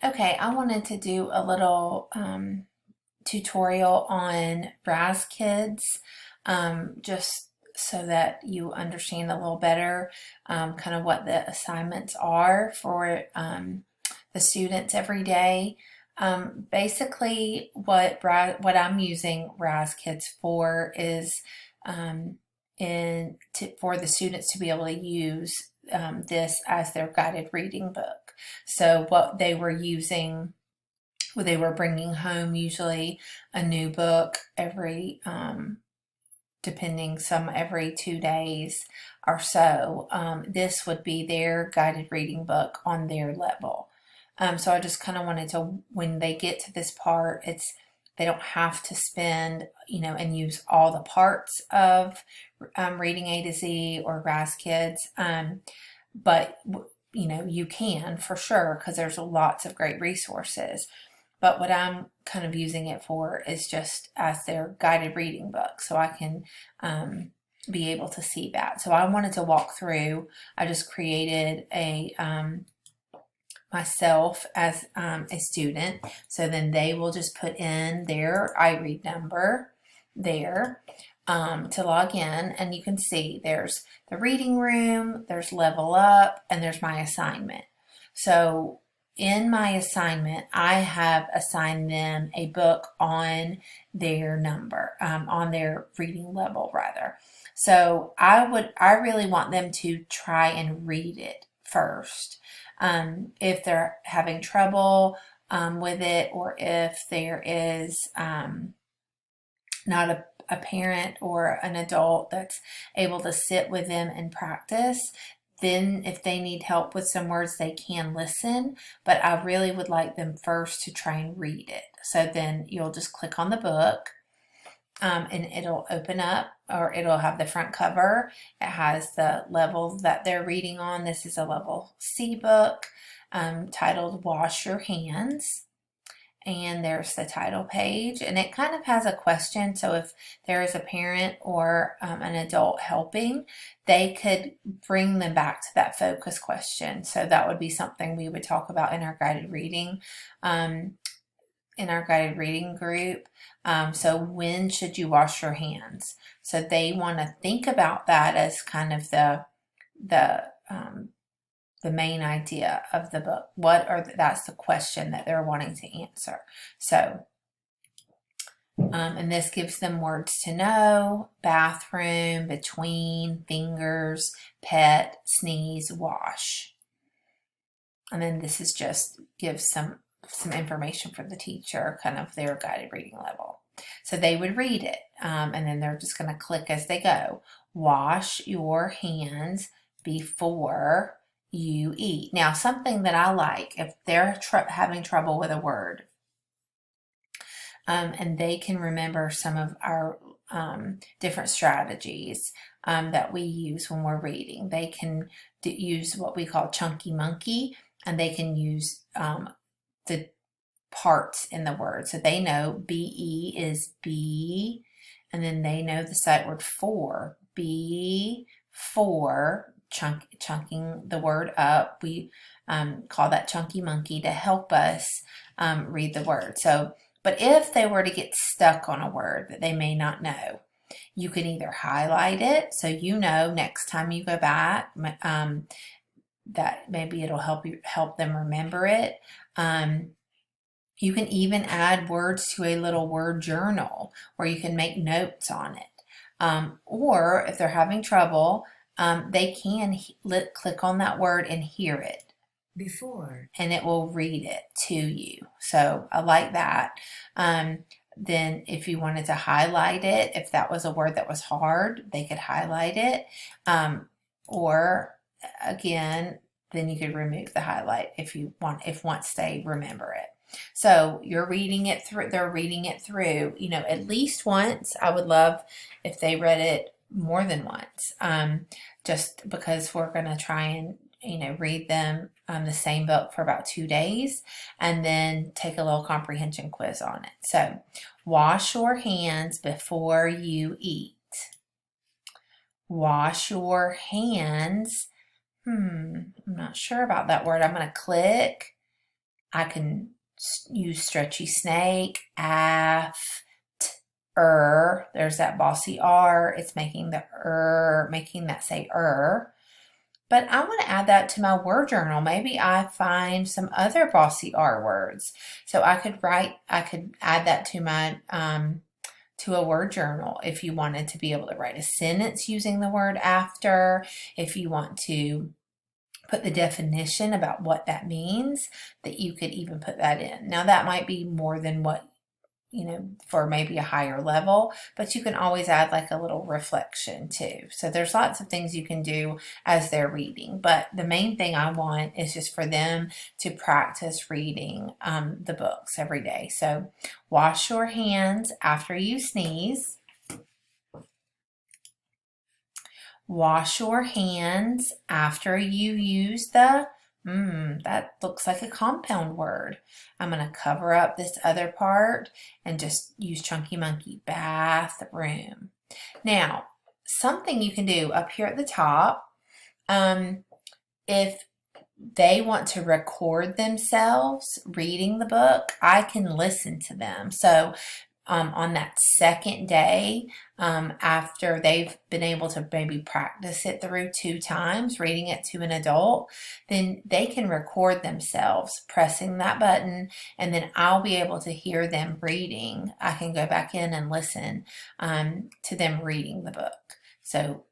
Okay, I wanted to do a little tutorial on Raz Kids, just so that you understand a little better kind of what the assignments are for the students every day. Basically, what I'm using Raz Kids for is for the students to be able to use this as their guided reading book. So what they were using, well, they were bringing home usually a new book every, depending, some every 2 days or so. This would be their guided reading book on their level. So I just kind of wanted to, when they get to this part, they don't have to spend, and use all the parts of reading A to Z or Raz Kids. But you can for sure, because there's lots of great resources. But what I'm kind of using it for is just as their guided reading book, so I can be able to see that. So I wanted to walk through. I just created a myself as a student, so then they will just put in their iRead number there to log in, and you can see there's the reading room, there's level up, and there's my assignment. So in my assignment, I have assigned them a book on their number, on their reading level rather. So I really want them to try and read it first. If they're having trouble with it, or if there is not a parent or an adult that's able to sit with them and practice, then if they need help with some words, they can listen. But I really would like them first to try and read it. So then you'll just click on the book, and it'll open up, or it'll have the front cover. It has the level that they're reading on. This is a level C book, titled Wash Your Hands. And there's the title page, and it kind of has a question. So if there is a parent or an adult helping, they could bring them back to that focus question. So that would be something we would talk about in our guided reading, group. So when should you wash your hands? So they want to think about that as kind of the the main idea of the book. That's the question that they're wanting to answer. So, and this gives them words to know: bathroom, between, fingers, pet, sneeze, wash. And then this is just gives some information for the teacher, kind of their guided reading level. So they would read it, and then they're just going to click as they go. Wash your hands before you eat. Now, something that I like, if they're having trouble with a word, and they can remember some of our different strategies that we use when we're reading. They can use what we call chunky monkey, and they can use the parts in the word. So they know BE is B, and then they know the sight word for, B, for, chunking the word up. We call that chunky monkey to help us read the word. So, but if they were to get stuck on a word that they may not know, you can either highlight it, so next time you go back, that maybe it'll help them remember it. You can even add words to a little word journal where you can make notes on it. Or if they're having trouble, they can click on that word and hear it before, and it will read it to you. So I like that. Then if you wanted to highlight it, if that was a word that was hard, they could highlight it. Or again, then you could remove the highlight if once they remember it. So you're reading it through, they're reading it through, at least once. I would love if they read it more than once, just because we're going to try and, read them the same book for about 2 days, and then take a little comprehension quiz on it. So wash your hands before you eat. Wash your hands. I'm not sure about that word. I'm going to click I can use stretchy snake, there's that bossy R. It's making the making that say But I want to add that to my word journal. Maybe I find some other bossy R words. So I could add that to my, to a word journal if you wanted to be able to write a sentence using the word after, if you want to put the definition about what that means, that you could even put that in. Now that might be more than what, for maybe a higher level, but you can always add like a little reflection too. So there's lots of things you can do as they're reading, but the main thing I want is just for them to practice reading the books every day. So wash your hands after you sneeze. Wash your hands after you use the, that looks like a compound word. I'm going to cover up this other part and just use Chunky Monkey, bathroom. Now, something you can do up here at the top, if they want to record themselves reading the book, I can listen to them. So on that second day, after they've been able to maybe practice it through 2 times, reading it to an adult, then they can record themselves pressing that button, and then I'll be able to hear them reading. I can go back in and listen to them reading the book. So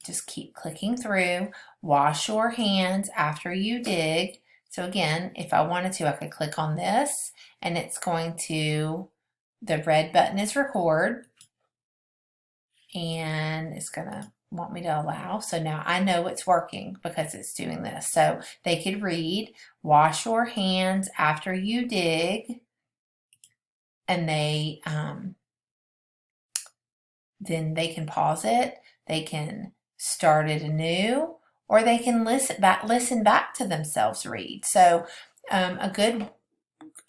just keep clicking through. Wash your hands after you dig. So again, if I wanted to, I could click on this, and it's going to, the red button is record, and it's going to want me to allow. So now I know it's working because it's doing this. So they could read, wash your hands after you dig, and they then they can pause it, they can start it anew, or they can listen back to themselves read. So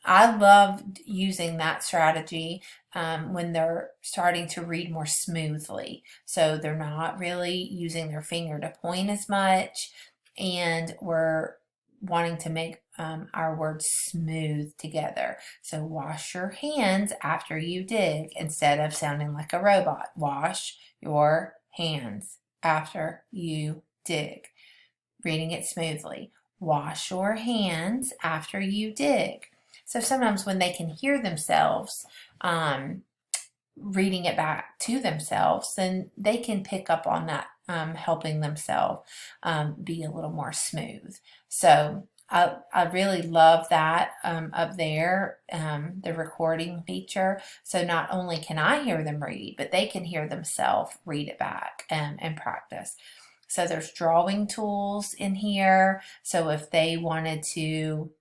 I love using that strategy when they're starting to read more smoothly. So they're not really using their finger to point as much, and we're wanting to make our words smooth together. So wash your hands after you dig, instead of sounding like a robot. Wash your hands after you dig. Reading it smoothly. Wash your hands after you dig. So sometimes when they can hear themselves reading it back to themselves, then they can pick up on that, helping themselves be a little more smooth. So I really love that up there, the recording feature. So not only can I hear them read, but they can hear themselves read it back and practice. So there's drawing tools in here. So if they wanted to,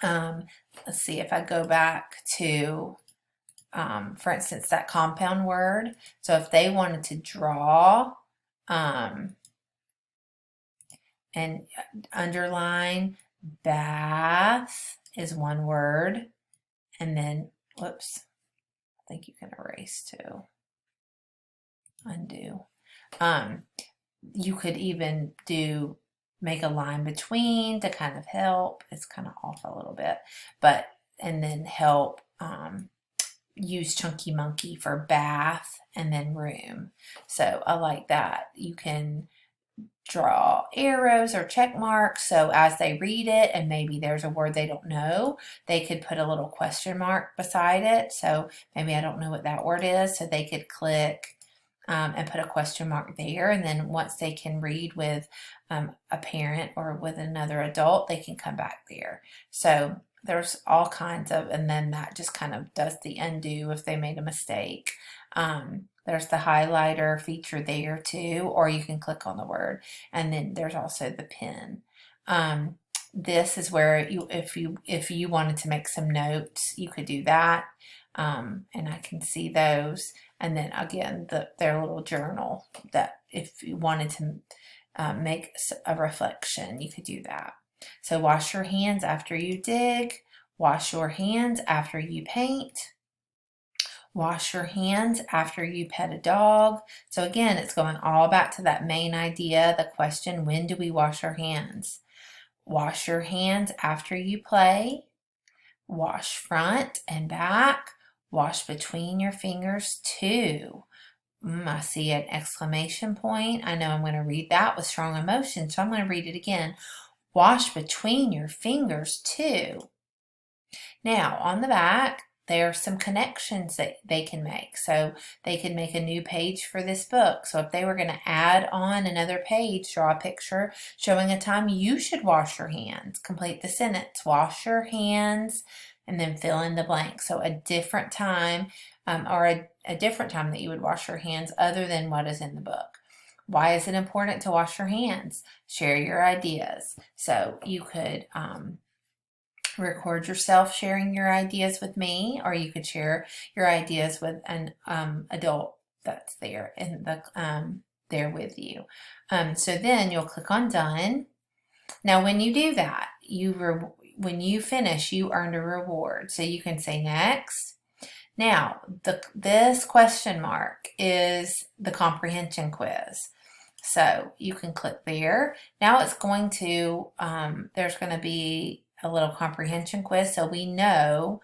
let's see, if I go back to, for instance, that compound word. So if they wanted to draw and underline, bath is one word, and then, whoops, I think you can erase too. Undo. You could even make a line between to kind of help. It's kind of off a little bit, and then help use Chunky Monkey for bath and then room. So I like that. You can draw arrows or check marks, so as they read it and maybe there's a word they don't know, they could put a little question mark beside it. So maybe I don't know what that word is, so they could click and put a question mark there, and then once they can read with a parent or with another adult, they can come back there. So there's all kinds of, and then that just kind of does the undo if they made a mistake. There's the highlighter feature there too, or you can click on the word, and then there's also the pen. This is where if you wanted to make some notes, you could do that, and I can see those. And then again, their little journal, that if you wanted to make a reflection, you could do that. So wash your hands after you dig. Wash your hands after you paint. Wash your hands after you pet a dog. So again, it's going all back to that main idea, the question, when do we wash our hands? Wash your hands after you play. Wash front and back. Wash between your fingers too. I see an exclamation point. I know I'm going to read that with strong emotion, so I'm going to read it again. Wash between your fingers too. Now, on the back, there are some connections that they can make. So they can make a new page for this book. So if they were going to add on another page, draw a picture showing a time you should wash your hands. Complete the sentence, wash your hands, and then fill in the blank. So a different time or a different time that you would wash your hands other than what is in the book. Why is it important to wash your hands? Share your ideas. So you could record yourself sharing your ideas with me, or you could share your ideas with an adult that's there in the there with you. So then you'll click on done. Now when you do that, when you finish, you earned a reward. So you can say next. Now this question mark is the comprehension quiz. So you can click there. Now it's going to, there's going to be a little comprehension quiz, so we know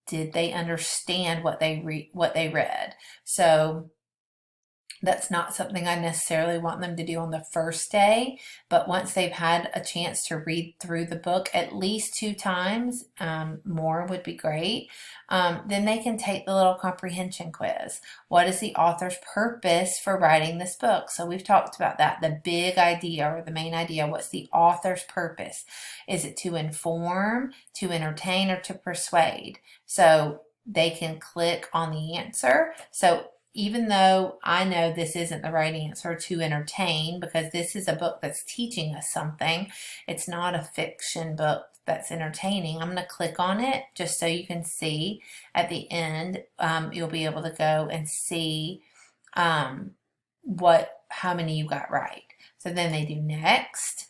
did they understand what they read. So that's not something I necessarily want them to do on the first day, but once they've had a chance to read through the book at least 2 times, more would be great, then they can take the little comprehension quiz. What is the author's purpose for writing this book? So we've talked about that, the big idea or the main idea. What's the author's purpose? Is it to inform, to entertain, or to persuade? So they can click on the answer. So even though I know this isn't the right answer, to entertain, because this is a book that's teaching us something. It's not a fiction book that's entertaining. I'm going to click on it just so you can see at the end. You'll be able to go and see how many you got right. So then they do next.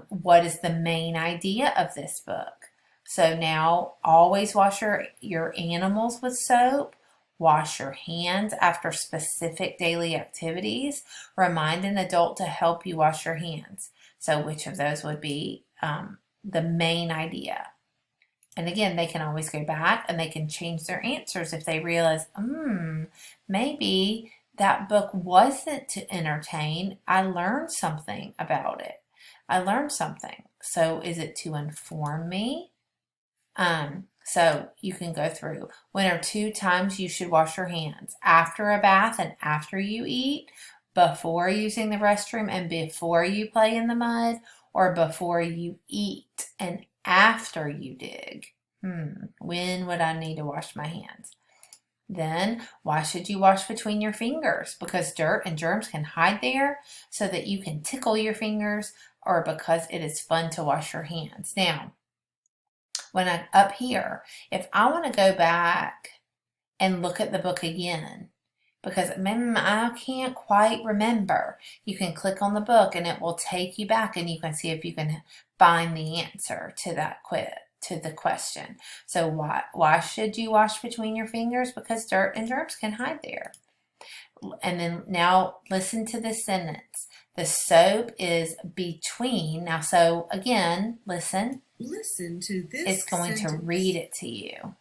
What is the main idea of this book? So now always wash your animals with soap. Wash your hands after specific daily activities. Remind an adult to help you wash your hands. So which of those would be the main idea? And again, they can always go back and they can change their answers if they realize, maybe that book wasn't to entertain. I learned something about it. I learned something. So is it to inform me? So you can go through. When are 2 times you should wash your hands? After a bath and after you eat, before using the restroom and before you play in the mud, or before you eat and after you dig? When would I need to wash my hands? Then, why should you wash between your fingers? Because dirt and germs can hide there, so that you can tickle your fingers, or because it is fun to wash your hands. Now, when I'm up here, if I want to go back and look at the book again, because I can't quite remember, you can click on the book and it will take you back and you can see if you can find the answer to that to the question. So why should you wash between your fingers? Because dirt and germs can hide there. And then now listen to this sentence. The soap is between. Now, so again, listen. Listen to this. It's going sentence. to read it to you.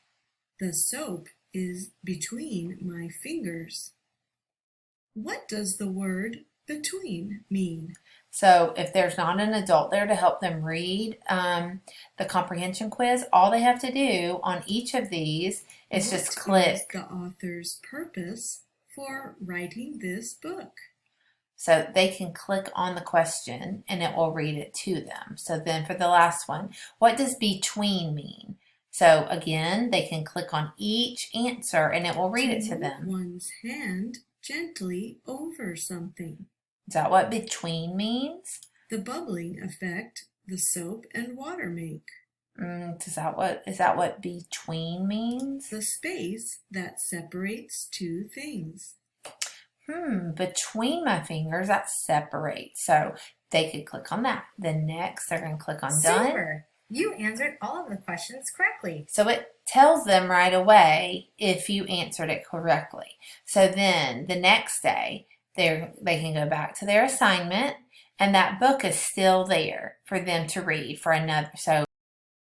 The soap is between my fingers. What does the word between mean? So if there's not an adult there to help them read the comprehension quiz, all they have to do on each of these is just click. What is the author's purpose for writing this book? So they can click on the question and it will read it to them. So then for the last one, what does between mean? So again, they can click on each answer and it will read it to them. One's hand gently over something. Is that what between means? The bubbling effect the soap and water make. Is that what between means? The space that separates 2 things. Between my fingers, that separates. So they could click on that. Then next, they're going to click on done. Super! You answered all of the questions correctly. So it tells them right away if you answered it correctly. So then the next day, they can go back to their assignment, and that book is still there for them to read for another. So